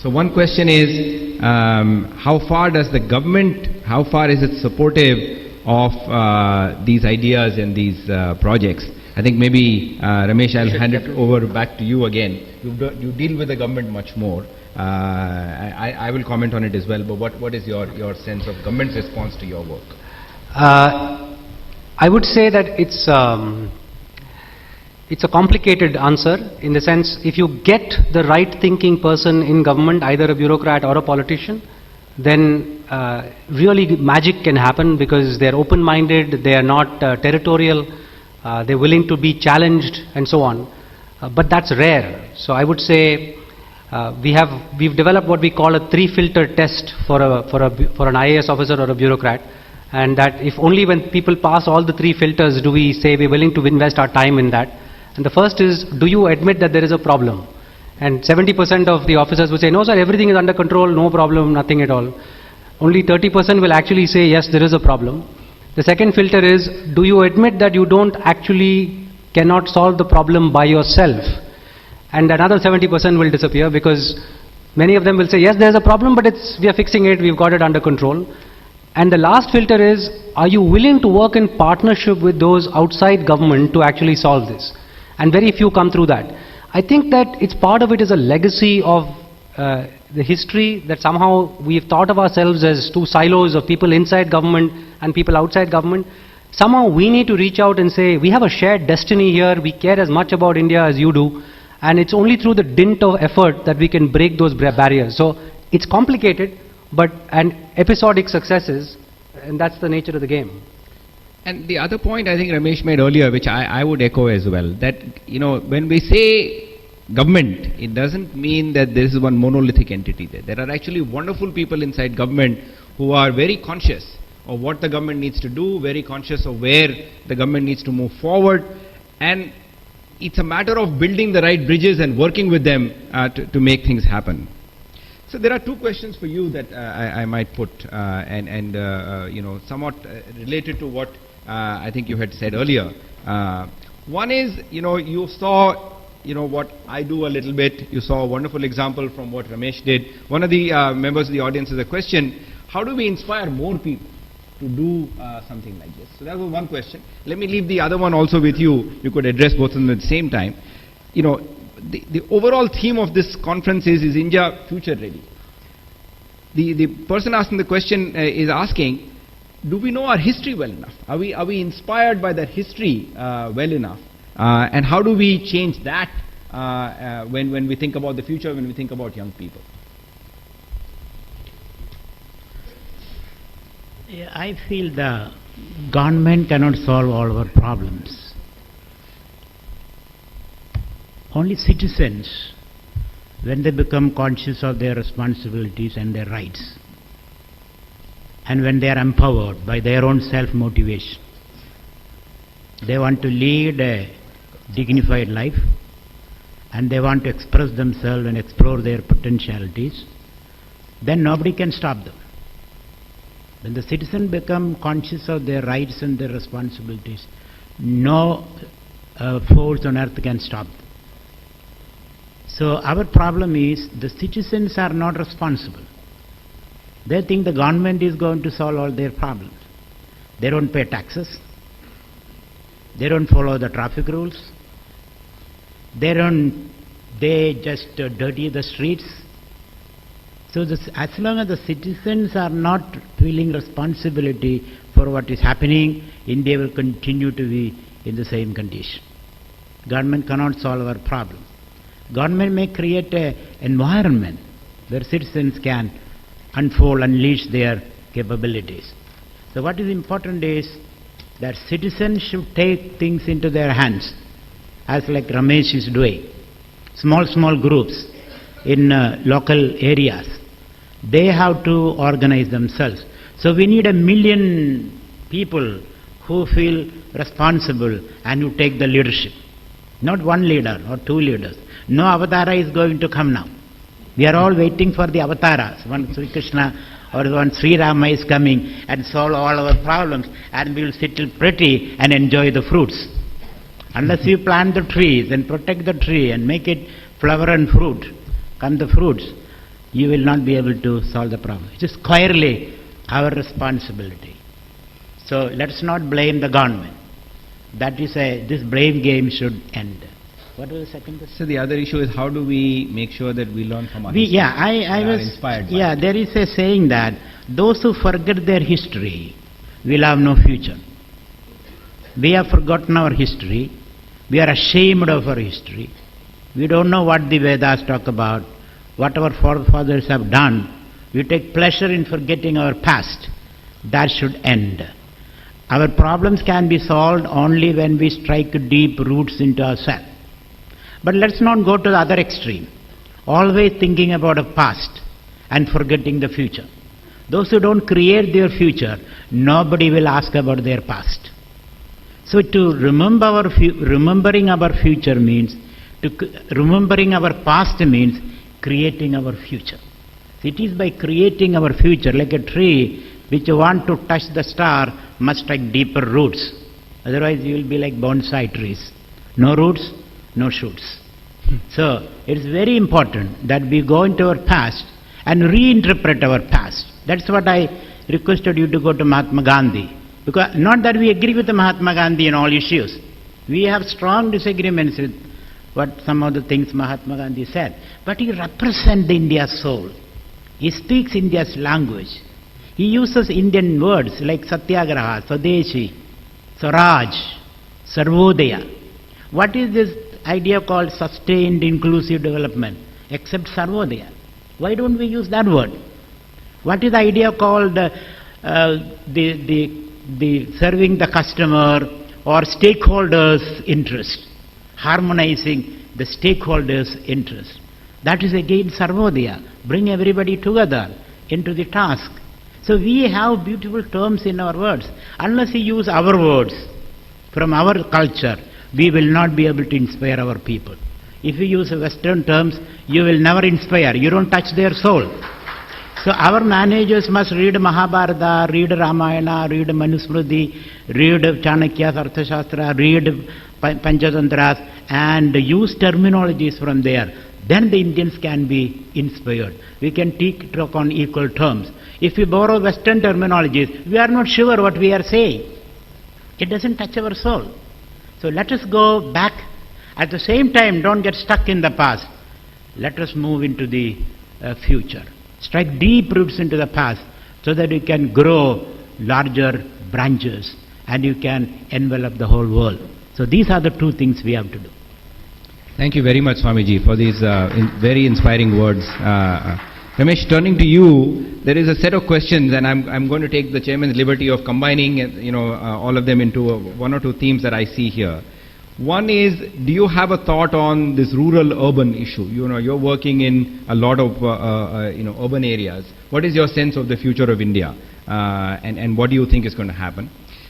So one question is, how far is it supportive of these ideas and these projects? I think maybe, Ramesh, I'll hand it over back to you again. You deal with the government much more. I will comment on it as well, but what is your sense of government's response to your work? I would say that it's a complicated answer, in the sense, if you get the right thinking person in government, either a bureaucrat or a politician, then really magic can happen, because they're open-minded, they are not territorial, they're willing to be challenged and so on. But that's rare. So I would say we've developed what we call a 3-filter test for an IAS officer or a bureaucrat, and that if only when people pass all the 3 filters do we say we're willing to invest our time in that. And the first is, do you admit that there is a problem? And 70% of the officers will say, no sir, everything is under control, no problem, nothing at all. Only 30% will actually say, yes, there is a problem. The second filter is, do you admit that you cannot solve the problem by yourself? And another 70% will disappear, because many of them will say, yes, there's a problem, but we are fixing it, we've got it under control. And the last filter is, are you willing to work in partnership with those outside government to actually solve this? And very few come through that. I think that part of it is a legacy of the history, that somehow we've thought of ourselves as 2 silos of people inside government and people outside government. Somehow we need to reach out and say, we have a shared destiny here, we care as much about India as you do, and it's only through the dint of effort that we can break those barriers. So it's complicated, and episodic successes, and that's the nature of the game. And the other point I think Ramesh made earlier, which I would echo as well, that when we say government, it doesn't mean that there is one monolithic entity there. There are actually wonderful people inside government who are very conscious of what the government needs to do, very conscious of where the government needs to move forward, and it's a matter of building the right bridges and working with them to make things happen. So there are 2 questions for you that I might put, and somewhat related to what I think you had said earlier. One is, you saw, what I do a little bit. You saw a wonderful example from what Ramesh did. One of the members of the audience has a question: how do we inspire more people to do something like this? So that was one question. Let me leave the other one also with you. You could address both of them at the same time. The overall theme of this conference is India future ready? The person asking the question is asking, do we know our history well enough? Are we inspired by that history well enough? And how do we change that when we think about the future, when we think about young people? Yeah, I feel the government cannot solve all our problems. Only citizens, when they become conscious of their responsibilities and their rights, and when they are empowered by their own self-motivation, they want to lead a dignified life, and they want to express themselves and explore their potentialities, then nobody can stop them. When the citizen become conscious of their rights and their responsibilities, no force on earth can stop them. So our problem is the citizens are not responsible. They think the government is going to solve all their problems. They don't pay taxes. They don't follow the traffic rules. They just dirty the streets. So as long as the citizens are not feeling responsibility for what is happening, India will continue to be in the same condition. Government cannot solve our problem. Government may create an environment where citizens can unleash their capabilities. So what is important is that citizens should take things into their hands, as like Ramesh is doing. Small groups in local areas, they have to organize themselves. So we need 1 million people who feel responsible and who take the leadership. Not one leader or 2 leaders. No avatara is going to come now. We are all waiting for the avataras. One Sri Krishna or one Sri Rama is coming and solve all our problems, and we will sit pretty and enjoy the fruits. Unless you plant the trees and protect the tree and make it flower and fruit, come the fruits. you will not be able to solve the problem. It is squarely our responsibility. So let's not blame the government. This blame game should end. What was the second question? So the other issue is how do we make sure that we learn from our history? Yeah, I was inspired by yeah. it. There is a saying that those who forget their history will have no future. We have forgotten our history. We are ashamed of our history. We don't know what the Vedas talk about, what our forefathers have done. We take pleasure in forgetting our past. That should end. Our problems can be solved only when we strike deep roots into ourselves. But let's not go to the other extreme, always thinking about the past and forgetting the future. Those who don't create their future, nobody will ask about their past. So to remembering our future means, remembering our past means creating our future. It is by creating our future, like a tree which want to touch the star must strike deeper roots. Otherwise you will be like bonsai trees. No roots, no shoots. So it is very important that we go into our past and reinterpret our past. That's what I requested you to go to Mahatma Gandhi. Because not that we agree with Mahatma Gandhi in all issues. We have strong disagreements with what some of the things Mahatma Gandhi said. But he represents India's soul. He speaks India's language. He uses Indian words like Satyagraha, Swadeshi, Swaraj, Sarvodaya. What is this idea called sustained inclusive development except Sarvodaya? Why don't we use that word? What is the idea called the serving the customer or stakeholders' interest? Harmonizing the stakeholders' interest. That is again Sarvodaya. Bring everybody together into the task. So we have beautiful terms in our words. Unless we use our words from our culture, we will not be able to inspire our people. If you use Western terms, you will never inspire. You don't touch their soul. So our managers must read Mahabharata, read Ramayana, read Manusmriti, read Chanakya's Arthashastra, read Panchadantras, and use terminologies from there. Then the Indians can be inspired. We can talk on equal terms. If we borrow Western terminologies, we are not sure what we are saying. It doesn't touch our soul. So let us go back. At the same time, don't get stuck in the past. Let us move into the future. Strike deep roots into the past so that you can grow larger branches and you can envelop the whole world. So these are the two things we have to do. Thank you very much, Swamiji, for these very inspiring words. Ramesh, turning to you, there is a set of questions, and I'm going to take the chairman's liberty of combining, all of them into one or two themes that I see here. One is, do you have a thought on this rural-urban issue? You're working in a lot of urban areas. What is your sense of the future of India, and what do you think is going to happen?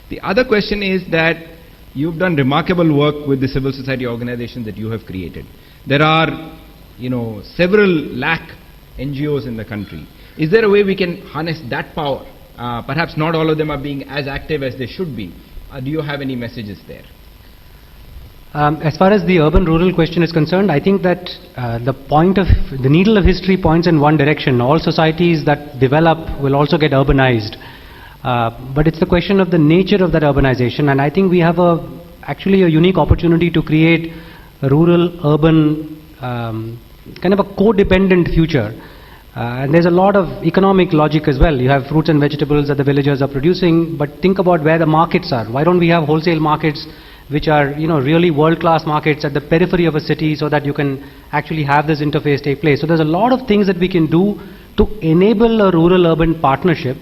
The other question is that you've done remarkable work with the civil society organizations that you have created. There are, several lakh NGOs in the country. Is there a way we can harness that power? Perhaps not all of them are being as active as they should be. Do you have any messages there? As far as the urban-rural question is concerned, I think that the needle of history points in one direction. All societies that develop will also get urbanized. But it's the question of the nature of that urbanization, and I think we have actually a unique opportunity to create a rural-urban kind of a codependent future. And there's a lot of economic logic as well. You have fruits and vegetables that the villagers are producing, but think about where the markets are. Why don't we have wholesale markets which are really world-class markets at the periphery of a city, so that you can actually have this interface take place? So there's a lot of things that we can do to enable a rural-urban partnership.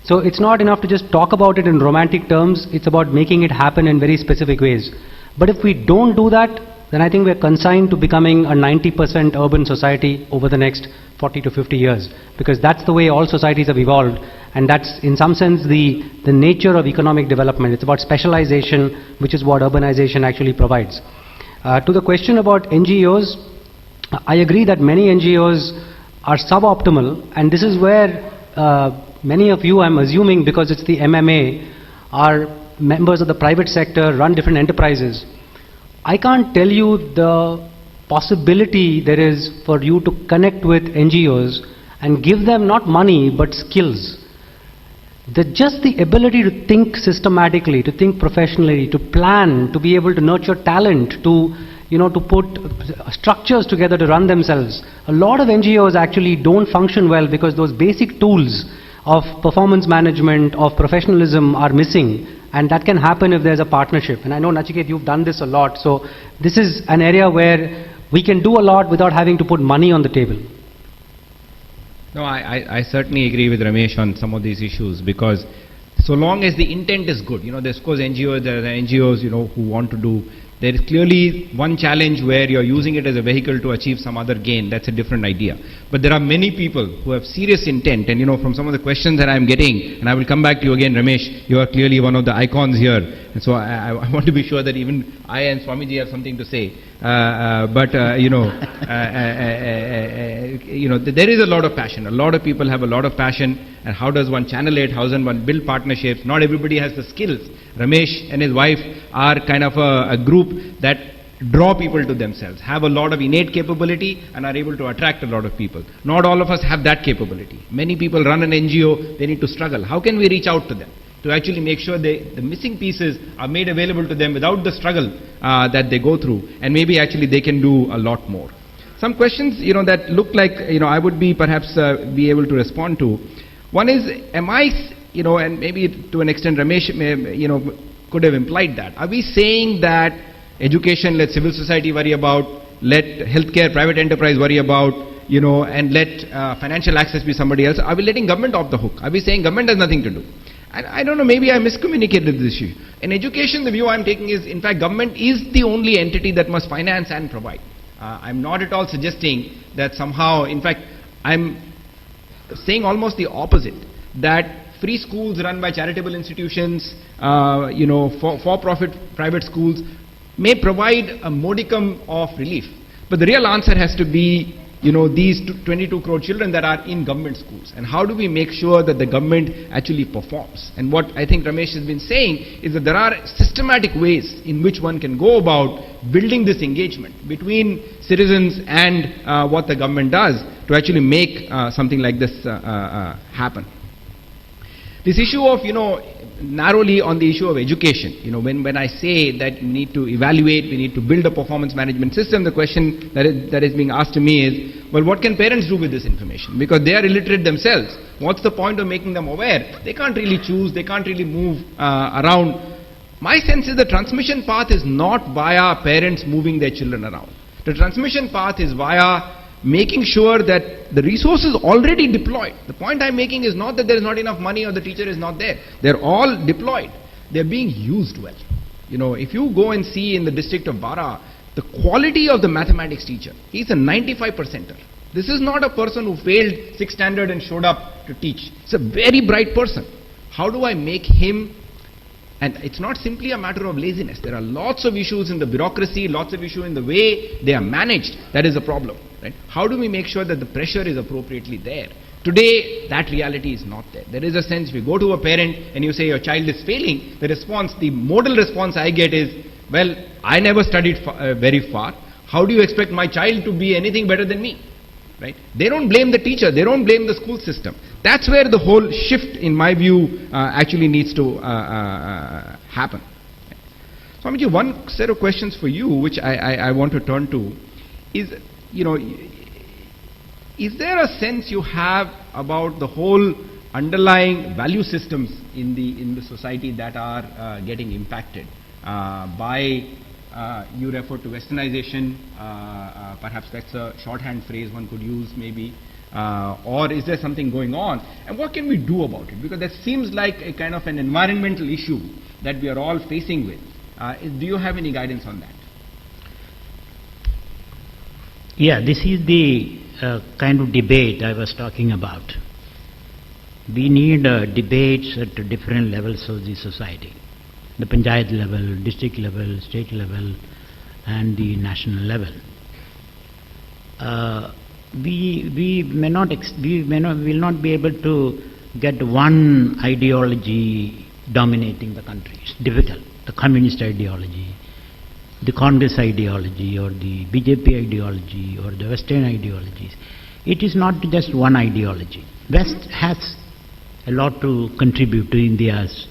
So it's not enough to just talk about it in romantic terms, it's about making it happen in very specific ways. But if we don't do that, then I think we're consigned to becoming a 90% urban society over the next 40 to 50 years. Because that's the way all societies have evolved, and that's in some sense the nature of economic development. It's about specialization, which is what urbanization actually provides. To the question about NGOs, I agree that many NGOs are suboptimal, and this is where many of you, I'm assuming because it's the MMA, are members of the private sector, run different enterprises. I can't tell you the possibility there is for you to connect with NGOs and give them not money but skills. Just the ability to think systematically, to think professionally, to plan, to be able to nurture talent, to put structures together to run themselves. A lot of NGOs actually don't function well because those basic tools of performance management, of professionalism are missing, and that can happen if there's a partnership. And I know, Nachiket, you've done this a lot, so this is an area where we can do a lot without having to put money on the table. No, I certainly agree with Ramesh on some of these issues, because so long as the intent is good, there's of course NGOs, there are NGOs, who want to do. There is clearly one challenge where you're using it as a vehicle to achieve some other gain. That's a different idea. But there are many people who have serious intent, and from some of the questions that I'm getting, and I will come back to you again, Ramesh, you are clearly one of the icons here. And so I want to be sure that even I and Swamiji have something to say. There is a lot of passion. A lot of people have a lot of passion. And how does one channel it? How does one build partnerships? Not everybody has the skills. Ramesh and his wife are kind of a group that draw people to themselves, have a lot of innate capability and are able to attract a lot of people. Not all of us have that capability. Many people run an NGO, they need to struggle. How can we reach out to them to actually make sure the missing pieces are made available to them without the struggle that they go through, and maybe actually they can do a lot more. Some questions that look like I would be perhaps be able to respond to. One is, am I, and maybe to an extent Ramesh could have implied that. Are we saying that education, let civil society worry about, let healthcare, private enterprise worry about, and let financial access be somebody else? Are we letting government off the hook? Are we saying government has nothing to do? And I don't know, maybe I miscommunicated this issue. In education, the view I'm taking is, in fact, government is the only entity that must finance and provide. I'm not at all suggesting that somehow, in fact, I'm saying almost the opposite, that free schools run by charitable institutions, for-profit private schools may provide a modicum of relief. But the real answer has to be, these 22 crore children that are in government schools. And how do we make sure that the government actually performs? And what I think Ramesh has been saying is that there are systematic ways in which one can go about building this engagement between citizens and what the government does to actually make something like this happen. This issue of, narrowly on the issue of education, when I say that you need to evaluate, we need to build a performance management system, the question that is being asked to me is, well, what can parents do with this information? Because they are illiterate themselves. What's the point of making them aware? They can't really choose, they can't really move around. My sense is the transmission path is not via parents moving their children around. The transmission path is via making sure that the resources already deployed. The point I'm making is not that there is not enough money or the teacher is not there. They're all deployed. They're being used well. If you go and see in the district of Bara, the quality of the mathematics teacher, he's a 95%er. This is not a person who failed 6th standard and showed up to teach. It's a very bright person. How do I make him? And it's not simply a matter of laziness. There are lots of issues in the bureaucracy, lots of issues in the way they are managed. That is a problem. Right? How do we make sure that the pressure is appropriately there? Today, that reality is not there. There is a sense, if you go to a parent and you say your child is failing, the modal response I get is, well, I never studied very far. How do you expect my child to be anything better than me? Right? They don't blame the teacher, they don't blame the school system. That's where the whole shift, in my view, actually needs to happen. Swamiji, one set of questions for you, which I want to turn to, is, is there a sense you have about the whole underlying value systems in the society that are getting impacted by, you refer to westernization, perhaps that's a shorthand phrase one could use maybe, or is there something going on, and what can we do about it? Because that seems like a kind of an environmental issue that we are all facing with. Do you have any guidance on that? Yeah, this is the kind of debate I was talking about. We need debates at different levels of the society. The panchayat level, district level, state level, and the national level. We will not be able to get one ideology dominating the country. It's difficult. The communist ideology, the Congress ideology, or the BJP ideology, or the Western ideologies. It is not just one ideology. West has a lot to contribute to India's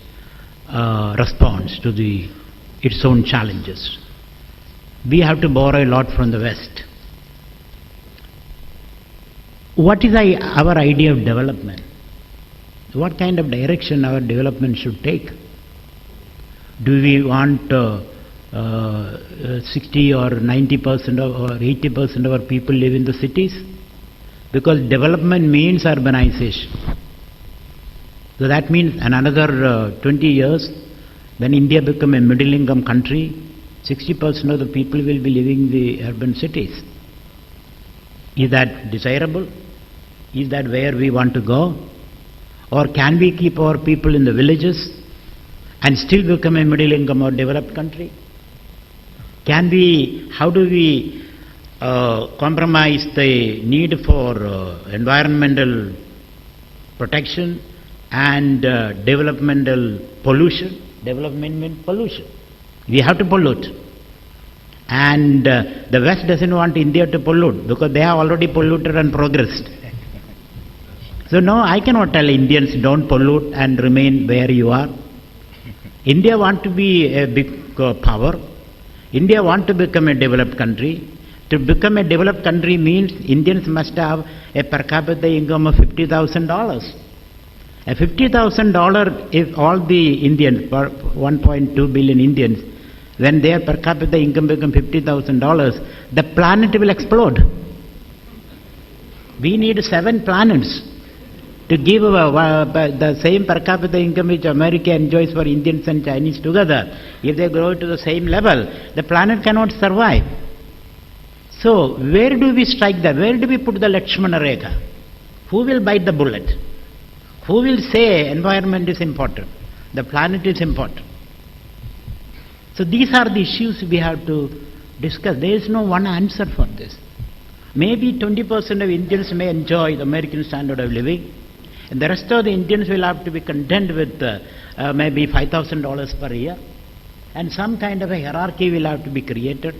response to its own challenges. We have to borrow a lot from the West. What is our idea of development? What kind of direction our development should take? Do we want 60 or 90% or 80% of our people live in the cities? Because development means urbanization. So that means in another 20 years, when India becomes a middle income country, 60% of the people will be living in the urban cities. Is that desirable? Is that where we want to go? Or can we keep our people in the villages and still become a middle income or developed country? How do we compromise the need for environmental protection and developmental pollution? Development means pollution. We have to pollute. And the West doesn't want India to pollute because they have already polluted and progressed. So no, I cannot tell Indians don't pollute and remain where you are. India want to be a big power. India want to become a developed country. To become a developed country means Indians must have a per capita income of $50,000. A $50,000, if all the Indians, 1.2 billion Indians, when their per capita income becomes $50,000, the planet will explode. We need 7 planets to give the same per capita income which America enjoys for Indians and Chinese together. If they grow to the same level, the planet cannot survive. So, where do we strike that? Where do we put the Lakshmana Rekha? Who will bite the bullet? Who will say environment is important? The planet is important. So these are the issues we have to discuss. There is no one answer for this. Maybe 20% of Indians may enjoy the American standard of living, and the rest of the Indians will have to be content with maybe $5,000 per year, and some kind of a hierarchy will have to be created.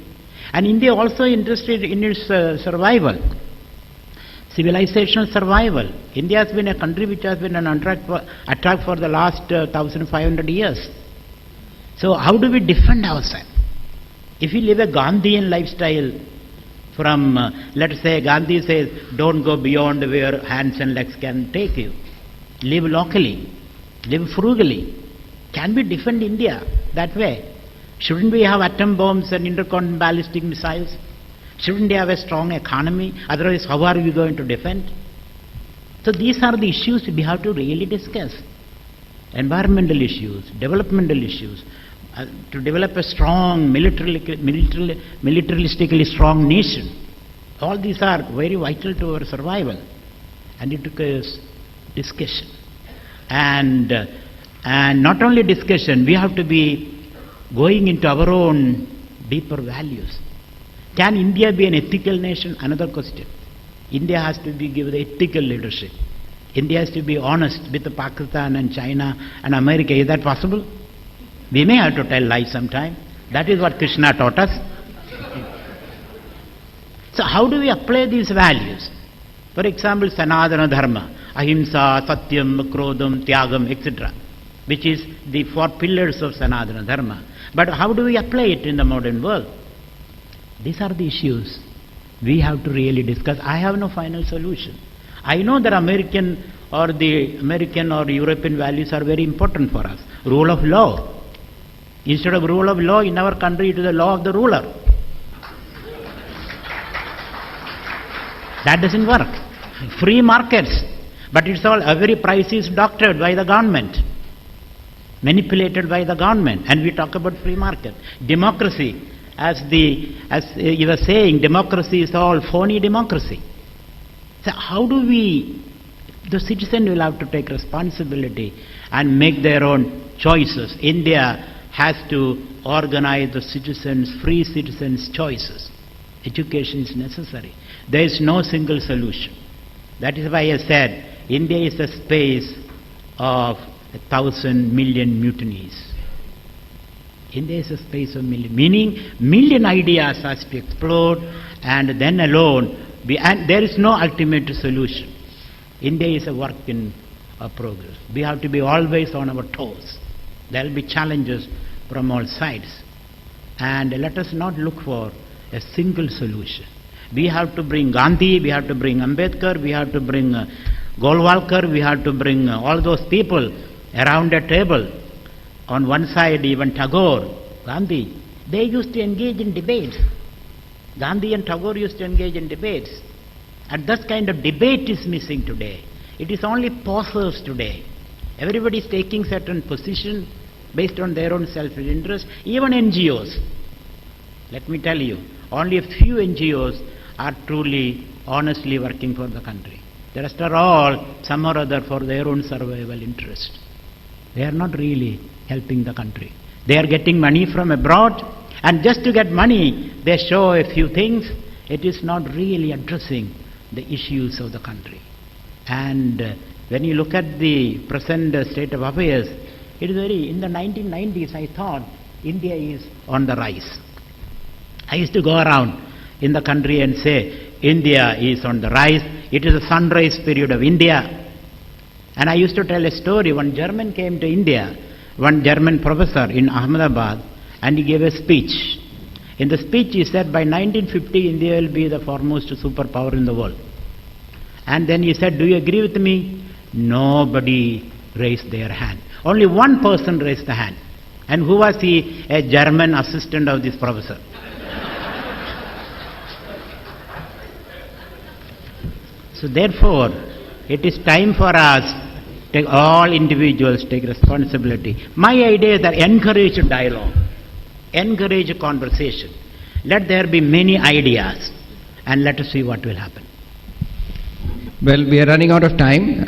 And India also interested in its survival, civilizational survival. India has been a country which has been an attract for the last 1,500 years. So how do we defend ourselves? If we live a Gandhian lifestyle from, let's say Gandhi says, don't go beyond where hands and legs can take you. Live locally, live frugally. Can we defend India that way? Shouldn't we have atom bombs and intercontinental ballistic missiles? Shouldn't we have a strong economy? Otherwise, how are we going to defend? So these are the issues we have to really discuss. Environmental issues, developmental issues, to develop a strong, militaristically strong nation. All these are very vital to our survival. And it requires discussion. And not only discussion, we have to be going into our own deeper values. Can India be an ethical nation? Another question. India has to be given ethical leadership. India has to be honest with Pakistan and China and America. Is that possible? We may have to tell lies sometime. That is what Krishna taught us. So how do we apply these values? For example, Sanatana Dharma, Ahimsa, Satyam, Krodham, Tyagam, etc., which is the 4 pillars of Sanatana Dharma. But how do we apply it in the modern world? These are the issues we have to really discuss. I have no final solution. I know that American or European values are very important for us. Rule of law. Instead of rule of law in our country, it is the law of the ruler. That doesn't work. Free markets. But it's all, every price is doctored by the government, manipulated by the government, and we talk about free market. Democracy, as you were saying, democracy is all phony democracy. So how do the citizen will have to take responsibility and make their own choices. India has to organize the free citizens' choices. Education is necessary. There is no single solution. That is why I said India is a space of 1,000 million mutinies. India is a space of meaning million ideas has to explode, and then alone And there is no ultimate solution. India is a work in progress. We have to be always on our toes. There will be challenges from all sides. And let us not look for a single solution. We have to bring Gandhi, we have to bring Ambedkar, we have to bring Golwalkar, we have to bring all those people around a table. On one side, even Tagore, Gandhi, they used to engage in debates. Gandhi and Tagore used to engage in debates. And that kind of debate is missing today. It is only posers today. Everybody is taking certain position based on their own self-interest. Even NGOs. Let me tell you, only a few NGOs are truly, honestly working for the country. The rest are all, some or other, for their own survival interest. They are not really helping the country. They are getting money from abroad, and just to get money, they show a few things. It is not really addressing the issues of the country. And when you look at the present state of affairs, it is in the 1990s I thought India is on the rise. I used to go around in the country and say, India is on the rise. It is a sunrise period of India. And I used to tell a story. One German came to India, one German professor in Ahmedabad, and he gave a speech. In the speech he said, by 1950 India will be the foremost superpower in the world. And then he said, do you agree with me? Nobody raised their hand. Only one person raised the hand. And who was he? A German assistant of this professor. So therefore, it is time for us, all individuals take responsibility. My idea is that encourage dialogue, encourage conversation. Let there be many ideas, and let us see what will happen. Well, we are running out of time,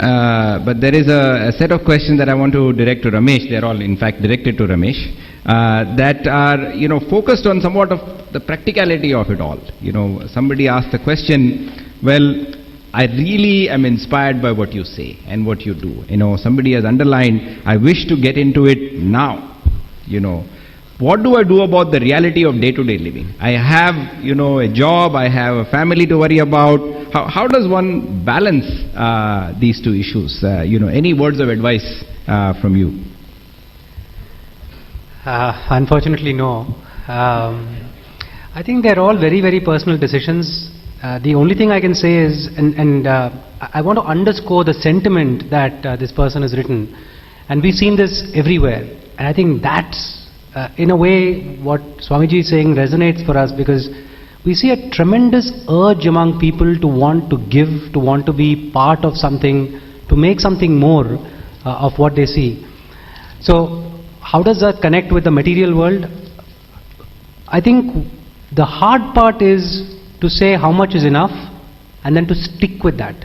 but there is a set of questions that I want to direct to Ramesh. They are all, in fact, directed to Ramesh, that are, focused on somewhat of the practicality of it all. Somebody asked the question, well, I really am inspired by what you say and what you do. Somebody has underlined, I wish to get into it now. What do I do about the reality of day-to-day living? I have, a job, I have a family to worry about. How does one balance these two issues? Any words of advice from you? Unfortunately, no. I think they're all very, very personal decisions. The only thing I can say is, and I want to underscore the sentiment that this person has written, and we've seen this everywhere, and I think that's in a way what Swamiji is saying resonates for us, because we see a tremendous urge among people to want to give, to want to be part of something, to make something more of what they see. So how does that connect with the material world? I think the hard part is to say how much is enough and then to stick with that,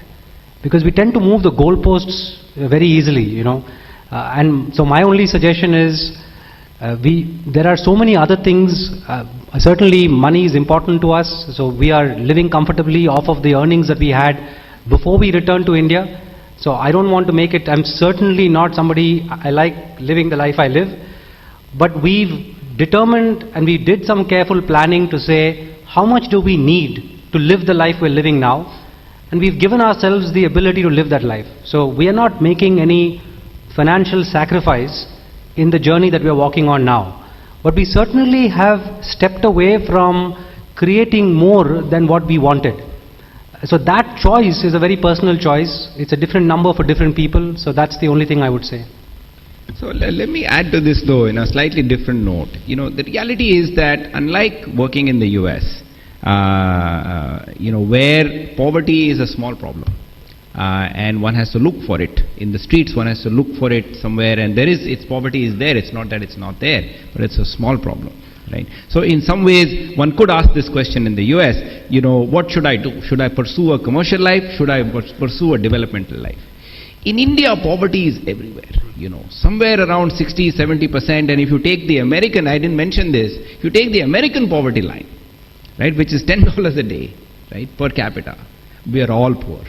because we tend to move the goalposts very easily, and so my only suggestion is there are so many other things. Certainly money is important to us, so we are living comfortably off of the earnings that we had before we returned to India. So I don't want to make it, I'm certainly not somebody, I like living the life I live, but we've determined and we did some careful planning to say how much do we need to live the life we're living now, and we've given ourselves the ability to live that life. So we are not making any financial sacrifice in the journey that we are walking on now. But we certainly have stepped away from creating more than what we wanted. So that choice is a very personal choice. It's a different number for different people. So that's the only thing I would say. So let me add to this though in a slightly different note. The reality is that unlike working in the US, where poverty is a small problem, and one has to look for it in the streets, one has to look for it somewhere, and its poverty is there. It's not that it's not there, but it's a small problem, right? So in some ways one could ask this question in the US, what should I do? Should I pursue a commercial life? Should I pursue a developmental life? In India, poverty is everywhere, somewhere around 60-70%, and if you take the American, I didn't mention this, if you take the American poverty line, right, which is $10 a day, right, per capita, we are all poor.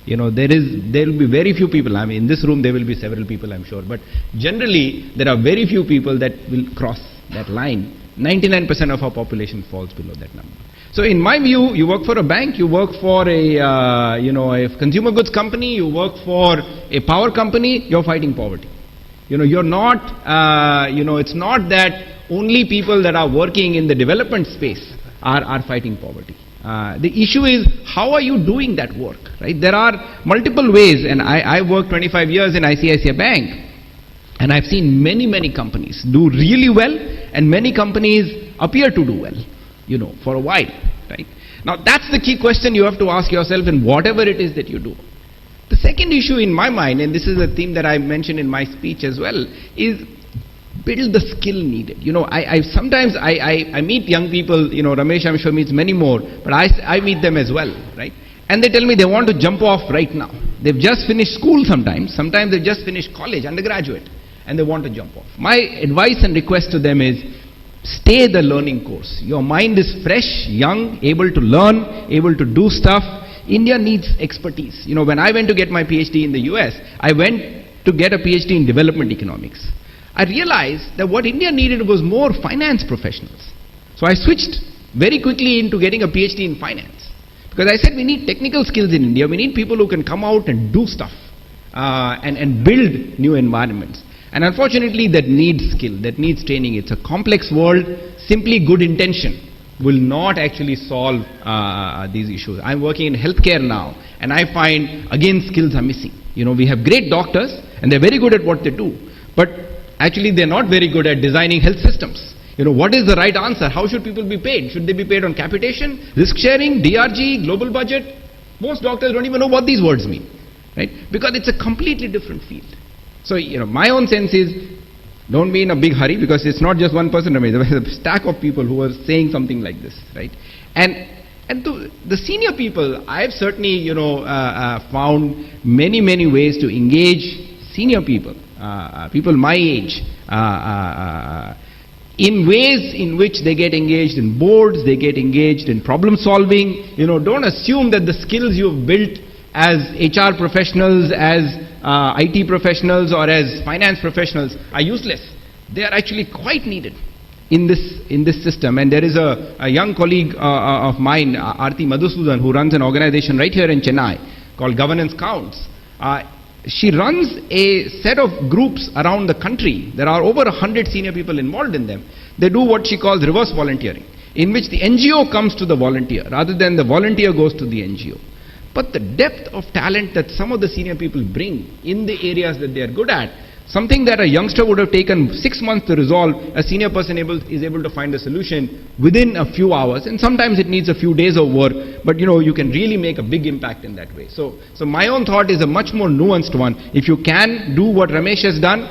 There will be very few people, in this room there will be several people, I'm sure, but generally there are very few people that will cross that line 99% of our population falls below that number. So in my view, you work for a bank, you work for a consumer goods company, you work for a power company, you're fighting poverty. You're not, it's not that only people that are working in the development space are fighting poverty. The issue is, how are you doing that work, right? There are multiple ways, and I worked 25 years in ICICI Bank, and I've seen many companies do really well, and many companies appear to do well, for a while, right? Now that's the key question you have to ask yourself in whatever it is that you do. The second issue in my mind, and this is a theme that I mentioned in my speech as well, is build the skill needed. Sometimes I meet young people, Ramesh I'm sure meets many more, but I meet them as well, right? And they tell me they want to jump off right now. They've just finished school sometimes they've just finished college, undergraduate, and they want to jump off. My advice and request to them is, stay the learning course. Your mind is fresh, young, able to learn, able to do stuff. India needs expertise. When I went to get my PhD in the US, I went to get a PhD in development economics. I realized that what India needed was more finance professionals. So I switched very quickly into getting a PhD in finance. Because I said we need technical skills in India. We need people who can come out and do stuff and build new environments. And unfortunately that needs skill, that needs training. It's a complex world. Simply good intention will not actually solve these issues. I'm working in healthcare now, and I find again skills are missing. We have great doctors and they're very good at what they do, but actually they're not very good at designing health systems. What is the right answer? How should people be paid? Should they be paid on capitation, risk sharing, DRG, global budget? Most doctors don't even know what these words mean, right? Because it's a completely different field. So, my own sense is, don't be in a big hurry, because it's not just one person, there was a stack of people who were saying something like this, right? And to the senior people, I've certainly, found many ways to engage senior people, people my age, in ways in which they get engaged in boards, they get engaged in problem solving. Don't assume that the skills you've built as HR professionals, as IT professionals or as finance professionals are useless. They are actually quite needed in this system. And there is a young colleague of mine, Aarti Madhusudan, who runs an organization right here in Chennai called Governance Counts. She runs a set of groups around the country. There are over 100 senior people involved in them. They do what she calls reverse volunteering, in which the NGO comes to the volunteer rather than the volunteer goes to the NGO. But the depth of talent that some of the senior people bring in the areas that they are good at, something that a youngster would have taken 6 months to resolve, a senior person is able to find a solution within a few hours, and sometimes it needs a few days of work, but you can really make a big impact in that way. So my own thought is a much more nuanced one. If you can do what Ramesh has done,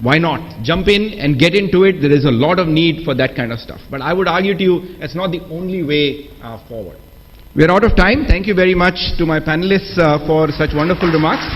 why not? Jump in and get into it. There is a lot of need for that kind of stuff. But I would argue to you, it's not the only way forward. We are out of time. Thank you very much to my panelists for such wonderful remarks.